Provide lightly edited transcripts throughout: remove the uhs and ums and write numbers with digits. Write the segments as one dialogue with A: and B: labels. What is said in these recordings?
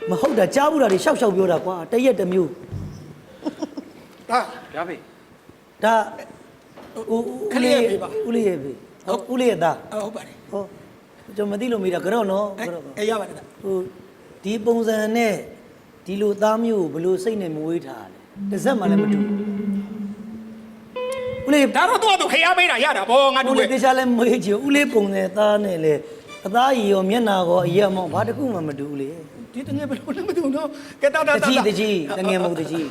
A: မဟုတ်တာကြားဘူးတာတွေရှောက်ပြောတာကွာတရက်တစ်မျိုး
B: ဒါ
C: ရပြီ
A: ဒါ
B: ခလေးရဲ့ဖေးပါ
A: ဦးလေးရဲ့ဖေးဦးလေးရဲ့သား
B: ဟုတ်ပါတယ်
A: ဟောကျွန်တော်မသိလို့မိတာကြော့နော်ကြော့
B: အေးရပါတယ်
A: ဟိုဒီပုံစံနဲ့ဒီလိုသားမျိုးကိုဘလို့စိတ်နဲ့မဝေးထားလဲတစ်စက်မှလည်းမတူဦးလေး
B: ဒါတော့တော့ခရပေးတာရတာဗောငါ
A: ဦး
B: တို့
A: လေးတေချာလည်းမွေးချင်ဦးလေးပုံစံသားနဲ့လေအသားရည်ရောမျက်နာရောအရက်မောဘာတစ်ခုမှမတူဘူးလေ
B: ဒီတငယ်ဘယ်လိုလဲမသိဘူးနော်ကဲတာ
A: တကြီးတငယ်မဟုတ်တကြီး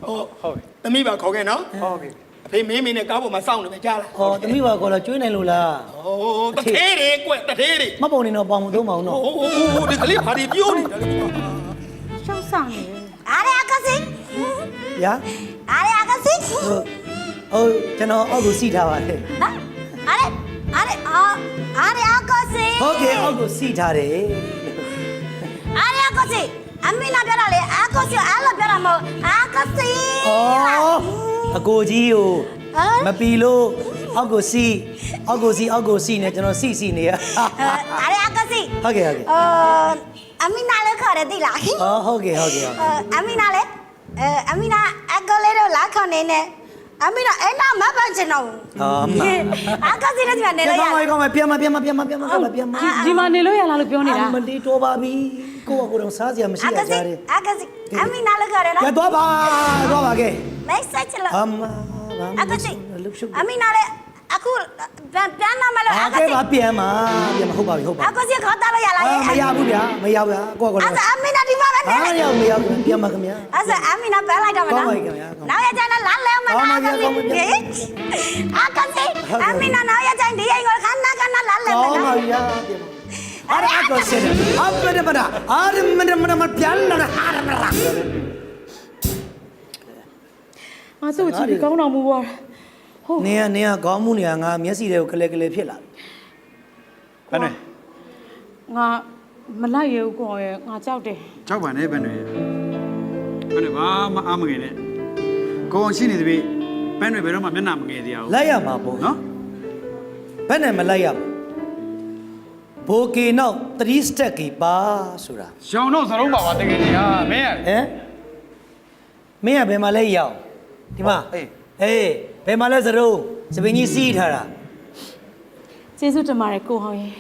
B: ဟုတ်သမီးပါခေါ်ခဲ့နော်
C: ဟုတ်ပြီ
B: အဖေမင်းနဲ့ကားပေါ်မှာစောင့်နေပဲကြားလား
A: ဟောတမိပါခေါ်လာကျွေးနိုင်လို့လား
B: ဟိုတထေးတွေကွတထေးတွေ
A: မပုံနေတော့ပေါင်မသုံးပါဘူးနော်
B: ဟိုဒီကလေးဘာတွေပြောနေတာလဲ
D: ရှောက်ဆောင်နေ
E: Are you cousin?
A: ညာ
E: Are you cousin?
A: ဟုတ်ကျွန်တော်အောက်ကိုစီထားပါတယ်
E: Are you cousin?
A: ဟုတ်ကဲ့အောက်ကိုစီထားတယ်
E: Are you cousin? အမေလာပြတာလေအကူစီအဲ့လိုပြတာမဟုတ်အကူစီ
A: ဩအကိုကြီးကိုမပီလို့အောက်ကိုစီနဲ့ကျွန်တော်စီနေရ
E: Are you cousin?
A: ဟုတ်ကဲ့ဟုတ်ကဲ့
E: အမေနာလည်းခေါ်တယ်သိလား
A: ဟုတ်ကဲ့
E: အမေနာလည်းအမေနာအကူလေးတော့လာခေါ်နေနဲ့အမေနာအဲ့တော့မပန်းချင်တော့ဘူး အကူစီလည်းဒီမှာနေလိုက်ရ
A: ကောင်းပါပြန်မ
D: ဒီမှာနေလို့ရလားလို့ပြောနေတာ
A: မလီတော်ပါပြီကိုတော့စားစရာမရှိရကြတယ်
E: အကူစီအမေနာလည်းခေါ်တယ်နော်
A: ရသွားပါကဲ
E: message လို့
A: အ
E: အကူစီအမေနာလည်းအခုပြန်လာမလို့အကူစီ
A: ပြန်မဟုတ်ပါပြီ
E: အကူစီခေါ်တာလို့ရလား
A: မရဘူးဗျာကို
E: အဲ့ဒါအမေနာဒီမှာပဲနေလိုက်
A: မရပြန်မခင်ဗျာ
E: အဲ့ဒါအမေနာပန်းလိုက်တော့မနော်နောက်ရကြရင်လာလဲမနာအကူစီအမေနာနောက်ရကြရင်ဒီအိမ်ကိုခဏလာလဲမ
A: ကောင်း
E: နော်
A: ပါဗျာပြန်မအကောစင်အပဒပဒအာရမပြန်လာအာရမလာ
D: ငါသူ့ကိုကြည့်ပြီးကောင်းတော်မူပါဟုတ်
A: နေကကောင်းမှုနေကငါမျက်စိတွေကိုကလေးဖြစ်လာ
C: ဘယ်နဲ့
D: ငါမလိုက်ရဘူးကိုယ်ရဲ့ငါကြောက်တယ်
C: ကြောက်ပါနဲ့ဘယ်နဲ့ဘာမှအားမငယ်နဲ့ကိုအောင်ရှိနေသည်ဘယ်နဲ့ဘယ်တော့မှမျက်နှာမငယ်သေးအောင်
A: လိုက်ရမှာပေါ့
C: နော်
A: ဘယ်နဲ့မလိုက်ရဘူးဘိုကေနောက်3 step ကြီးပါဆိုတာ
C: ရောင်တော့စလုံးပါပါတကယ်ကြီးဟာမင်းရ
A: ဟမ်မင်းကဘယ်မှာလဲရောက်ဒီမှာဟေးဘယ်မှာလဲစရုံးစပင်းကြီးစီးထားတာ
D: ကျေးဇူးတင်ပါတယ်ကိုဟောင်းရဲ့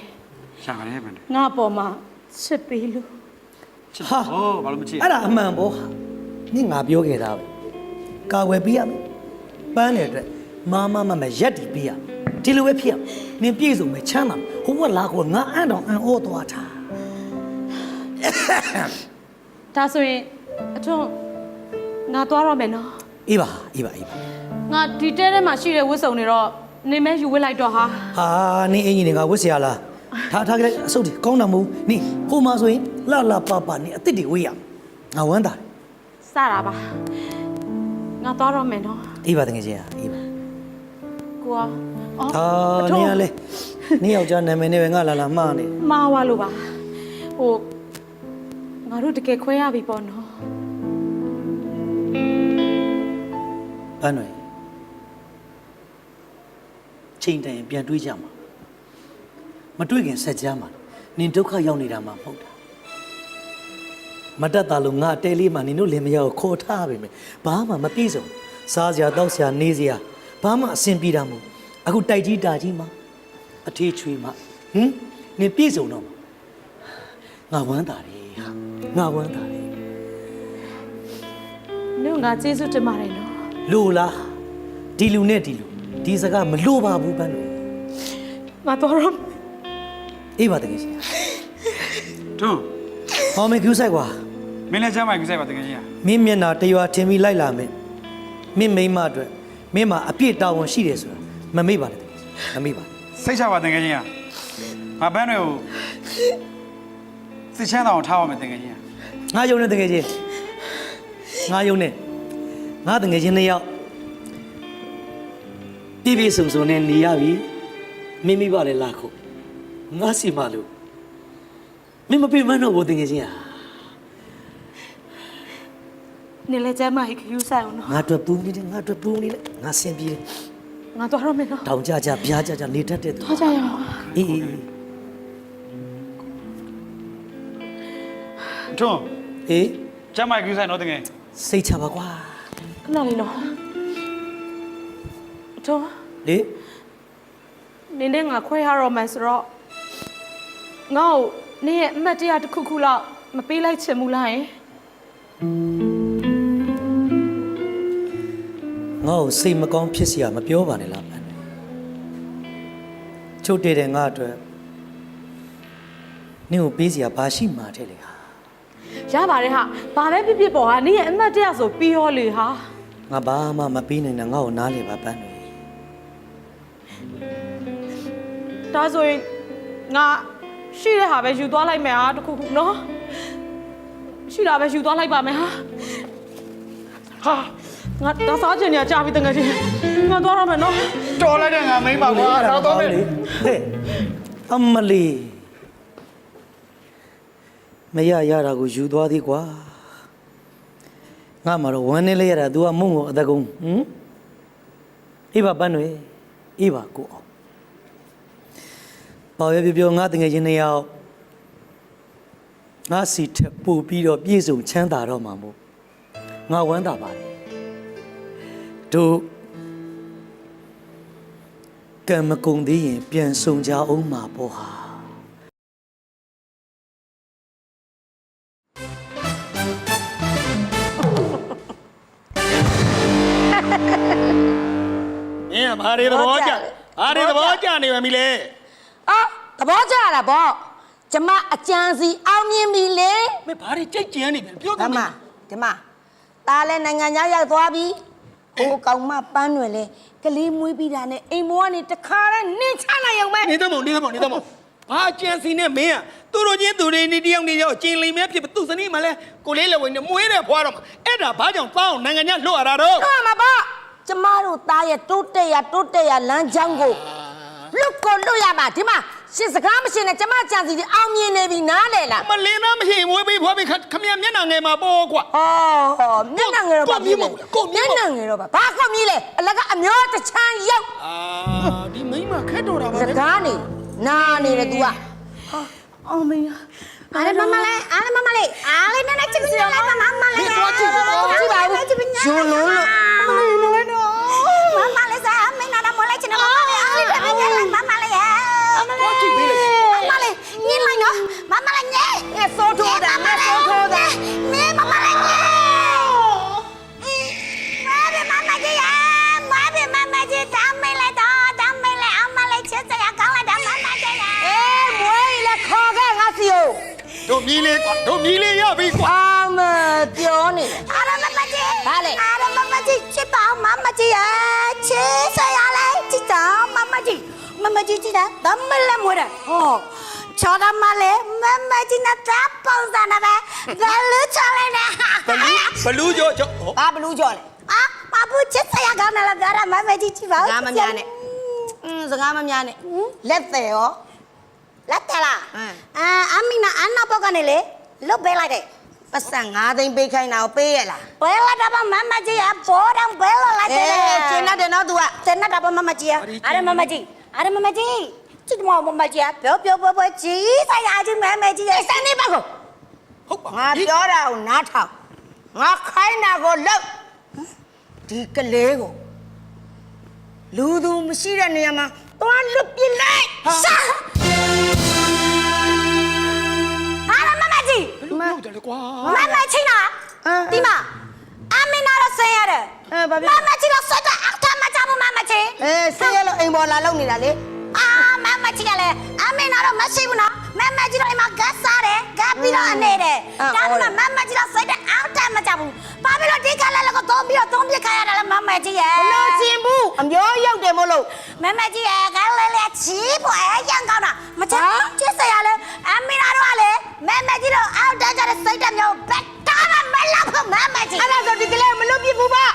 C: ရှာပါတယ်ဘယ်နဲ့
D: ငါအပေါ်မှာချစ်ပေးလို့
A: ဟာ
C: ဟောဘာလို့မချစ်
A: အဲ့ဒါအမှန်ပေါ့နင့်ငါပြောခဲ့တာပဲကာဝယ်ပေးရမယ်ပန်းတဲ့အတွက်မရက်တီပေးရဒီလိုပဲဖြစ်ရနင်ပြည့်စုံမယ်ချမ်းသာဟိုကလာကောငါအံ့တော်အံ့ဩသွားတာ
D: ဒါဆိုရင်အထွန်းငါသွားတော့မယ်နော်
A: အေးပါ
D: ငါဒီတဲထဲမှာရှိတဲ့ဝတ်စုံတွေတော့နေမဲယူဝတ်လိုက်တော့ဟာ
A: ဟာနင်အင်ကြီးနေငါဝတ်เสียလားထားကြလိုက်အစုပ်ဒီကောင်းတာမဟုတ်နင်ဟိုမှာဆိုရင်လာပါနင်အစ်စ်တွေဝေးရငါဝမ်းတာ
D: စတာပါငါသွားတော့မယ်နော်
A: အေးပါတကယ်ချင်းအေးပါ
D: ကိုကအော်
A: ဟာနင်ကလေနင်ယောက်ျားနာမည်နဲ့ပဲငါလာမှားနေ
D: မှားသွားလို့ပါဟိုငါတို့တကယ်ခွဲရပြီပေါ့နော်
A: ဘန်းတွေချိန်တိုင်ပြန်တွေးကြမှာမတွေးခင်ဆက်ကြမှာနင်ဒုက္ခရောက်နေတာမှမဟုတ်တာမတတ်တာလို့ငါတဲလေးမှနင်တို့လင်မယားကိုခေါ်ထားပြီမယ်ဘာမှမပြည့်စုံစားစရာတောက်စရာနေစရာဘာမှအဆင်ပြေတာမဟုတ်အခုတိုက်ကြီးတာကြီးမှာအထေးချွေးမှာနင်ပြည့်စုံတော့ငါဝမ်းတာတယ်ဟာငါဝမ်းတာတယ်
D: နင်ကငါကျေးဇူးတင်ပါတယ်နော်
A: လို့လားဒီလူနဲ့ဒီစကားမလို့ပါဘူးဘန်းတွေ
D: ငါသွားတော့
A: အေးပါတကယ်ရှင်
C: ထွန်း
A: ဟောမေကျူးဆိုင်ကွာ
C: မင်းလည်းချမ်းမိုက်ကြည့်ပါတကယ်ကြီးဟာ
A: မင်းမျက်နှာတရွာထင်ပြီးလိုက်လာမယ်မင်းမိန်းမအတွက်မင်းမှာအပြည့်တာဝန်ရှိတယ်ဆိုတာမမေ့ပါနဲ့တကယ်မမေ့ပါ
C: စိတ်ချပါတကယ်ကြီးဟာငါဘန်းတွေကိုစစ်ချမ်းတောင်ထားပါမယ်တကယ်ကြီးဟာ
A: ငါယုံနေတကယ်ချင်းငါယုံနေငါတကယ်ချင်းနှစ်ယောက်ပြည့်စုံနဲ့နေရပြီမင်းမိပါလေလာခုငါစီမလို့မင်းမပြေမတော့ဘူးတကယ်ချင်းဟာ
D: နေလဲကျမ်းမကြီးခယူးဆိုင်အောင်နော်
A: ငါအတွက်ပူနေတယ်ငါအတွက်ပူနေတယ်ငါဆင်ပြေတယ်
D: ငါသွားတော့မယ်နော်
A: တောင်ကြကြပြားကြနေတတ်တဲ့
D: သွားကြရအောင်
A: အေး
C: ထွန်း
A: ဟေး
C: ကျမ်းမာကူးဆိုင်တော့တကယ်
A: စိတ်ချပါကွာ
D: ခဏလေးနော်တော့
A: လေ
D: နင်းနဲ့ငါခွဲရတော့မှဆိုတော့ငါ့ကိုနင်းရဲ့အမှတ်တရတစ်ခုခုလောက်မပေးလိုက်ချင်ဘူးလားယင်
A: ငါ့ကိုစိတ်မကောင်းဖြစ်เสียမပြောပါနဲ့လားပန်းချုပ်တဲ့တဲ့ငါအတွက်နင့်ကိုပေးเสียဘာရှိမှာတဲ့လေဟာ
D: ရပါတယ်ဟာဘာပဲဖြစ်ဖြစ်ပေါ်ဟာနင်းရဲ့အမှတ်တရဆိုပြီးရောလေဟာ
A: ငါဘာမှမပေးနိုင်နဲ့ငါ့ကိုနားလေပါပန်းတွေ
D: ဒါဆိုရင်ငါရှိတဲ့ဟာပဲယူသွားလိုက်မယ်ဟာတခုခုနော်ရှိတာပဲယူသွားလိုက်ပါမယ်ဟာငါဒါစားချင်နေကြပြီတကယ်ချင်းငါသွားတော့မယ်နော်
C: တော်လိုက်တဲ့ငါမိန်းပါကွာတော့တော့မယ်
A: ဟဲ့အမလီမရရတာကိုယူသွားသည်ကွာငါမှတော့ဝမ်းနေလဲရတာ तू ကမုံကိုအတကုံအေးပါပန်းတွေအေးပါကိုအောင်ဘာပဲပြောငါတငယ်ချင်းနှစ်ယောက်ငါစီထပ်ပူပြီးတော့ပြည့်စုံချမ်းသာတော့မှာမို့ငါဝမ်းသာပါတယ်တို့ကံမကုံသေးရင်ပြန်ဆုံကြအောင်မှာပေါ့ဟာ
B: မင်းကဘာတွေသဘောကျဘာတွေသဘောကျနေမှမီလဲ
E: အော်သဘောကျတာဗောကျမအကြံစီအောင်မြင်ပြီလေ
B: မင်းဘာတွေကြိတ်ကြံနေပြန်ပြော
E: ဓ
B: သ
E: မ္မ
B: မ်း
E: ဓမ္မตาလဲနိုင်ငံခြားရောက်သွားပြီဟိုကောင်မပန်းတွေလဲကလေးမွေးပြီးတာနဲ့အိမ်မောကနေတခါတည်းနင်းချလိုက်အောင်ပဲ
B: နေသမုံဘာကြံစီနဲ့မင်းကသူတို့ချင်းသူတွေနေတယောက်နေရောက်ကျင်လိမ်မဲဖြစ်သူစနီးမှလဲကိုလေးလက်ဝင်နဲ့မွေးတဲ့ဖွားတော့မှအဲ့ဒါဘာကြောင့်တောင်းနိုင်ငံခြားလွတ်ရတာတော့
E: ဟုတ်မှာပေါ့ကျမတို့သားရဲ့တိုးတက်ရလမ်းကြောင်းကိုလွတ်ရမှာဒီမှာရှင်စကားမရှိနဲ့ကျမကြံစီဒီအောင်မြင်နေပြီနားလေလား
B: မလင်းသားမရှိမွေးပြီးဖွားပြီးခမရမျက်နှာငယ်မှာပေါ့ကွာ
E: အော်မျက်နှာငယ်တော့ဘာမျက်နှာငယ်တော့ဘာခွက်မြည်လဲအလကအမျိုးတချမ်းရောက်
B: ဒီမိမခက်တော့တာပါ
E: စကားနေနာနေတယ် तू က
D: အော်မင်း
E: အားလေမမလေးအားလေနည်းနည်းချစ်ပြီးလိုက်ပါမလေးသွားကြည့်ပါဦးဂျွန်းလုံးလို့မလေးစားမင်းနာမလေးချင်တော့မလေးအားလေတကယ်လိုက်မလေးရသွားကြည့်ပေးလေမလေးညင်းလိုက်နော်မလေးညဲငါစိုးထိုးတာမလေးမလေးညဲမာဘမကြီးတောင်းမေးလိုက်အောင်မလေးချစ်စရာကောင်းလိုက်တာမကြီးရမွေးလေခေါ်ခဲ့ငါစီကို
B: တို့မြည်လေးကွာတို့မြည်လေးရပြီကွာ
E: အာမပြောနေအားရမမကြီးဘာလဲအားရမမကြီးချစ်ပါမမကြီးရချစ်စရာလဲချစ်တာမမကြီးချစ်တာတမလဲမွေးတယ်ဟောချော်တာမလဲမကြီးနဲ့တပ်ပုံစံနဲ့ပဲဘလူးချလိုက်တာ
B: ဘလူးကြော
E: ဘာဘလူးကြော်လဲဘာဘူးချစ်စရာကောင်းတယ်လားပြောတာမမကြီးချစ်ပါစကားမများနဲ့စကားမများနဲ့လက်တယ်ရောလက်တယ်လားအမီနာအနာဘောကနေလေလွတ်ပေးလိုက်တယ်ပတ်စံ9သိန်းပေးခိုင်းတာကိုပေးရလားပေးလိုက်တာမမကြီးကဘောတော့ပေးလိုက်တယ်ကျင်းတယ်နော် तू ကကျင်းတာမမကြီးအားရမမကြီးချစ်မမကြီးပြောကြီးဆိုင်ရာချင်းမကြီးရဲ့စနေပါကို
B: ဟုတ်ပါ
E: ငါပြောတာကိုနားထောင်ငါခိုင်းတာကိုလုပ်ဒီကလေးကိုလူသူမရှိတဲ့နေရာမှာသွားလွတ်ပြလိုက်ရှာအားရမမကြီး
B: ဘလူးလို့တယ်ကွာ
E: မချင်းလားဒီမှာအမင်းနာတော့ဆင်းရတယ်ဘာဖြစ်မချင်းတော့ဆက်တာအခါမချဘူးမချင်းဆင်းရလို့အိမ်ပေါ်လာလုံနေတာလေမချင်းကလည်းအမင်းနာတော့မရှိဘူးနော်မချင်းတော့အိမ်မှာဂတ်စားတယ်ဂတ်ပြီးတော့အနေတယ်ဒါမှမချင်းတော့ဆက်တဲ့အခါမချဘူးဘာဖြစ်လို့ဒီကလည်းကိုသုံးပြခိုင်းရတာလဲမချင်းရဲ့ဘလို့ချင်းဘူးအမျိုးရောက်တယ်မလို့မချင်းရဲ့ကလည်းချီးပွားရန်ကောင်းတာမချချစ်စရာလဲအမင်းနာတော့လေမချင်းတော့အောက်တန်းကြတဲ့စိတ်တမျိုးဘက်တာမလောက်ဘူးမချင်းအဲ့ဒါဆိုဒီကလေးမလွတ်ပြဘူးပါ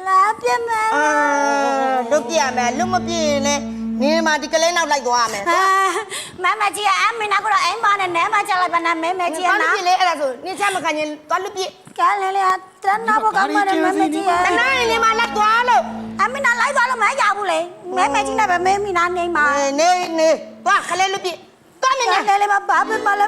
E: လာပြမယ်လွတ်ပြမယ်လွတ်မပြရင်လည်းနေမှာဒီကလေးနောက်လိုက်သွားမယ်မကြီးအမင်းနာကတော့အိမ်မနဲ့နဲမချလိုက်ပါနဲ့မဲကြီးနာပြလေအဲ့ဒါဆိုနေချမခံရင်သွားလွတ်ပြကဲလေတန်းနာဘောကမနဲ့မဲကြီးတန်းနာရင်နေမှာလက်သွားလို့အမင်းနာလိုက်သွားလို့မရဘူးလေမဲကြီးနဲ့ပဲမဲမိနာနေမှာနေသွားကလေးလွတ်ပြသွားမယ်လေလေဘာပဲမလဲ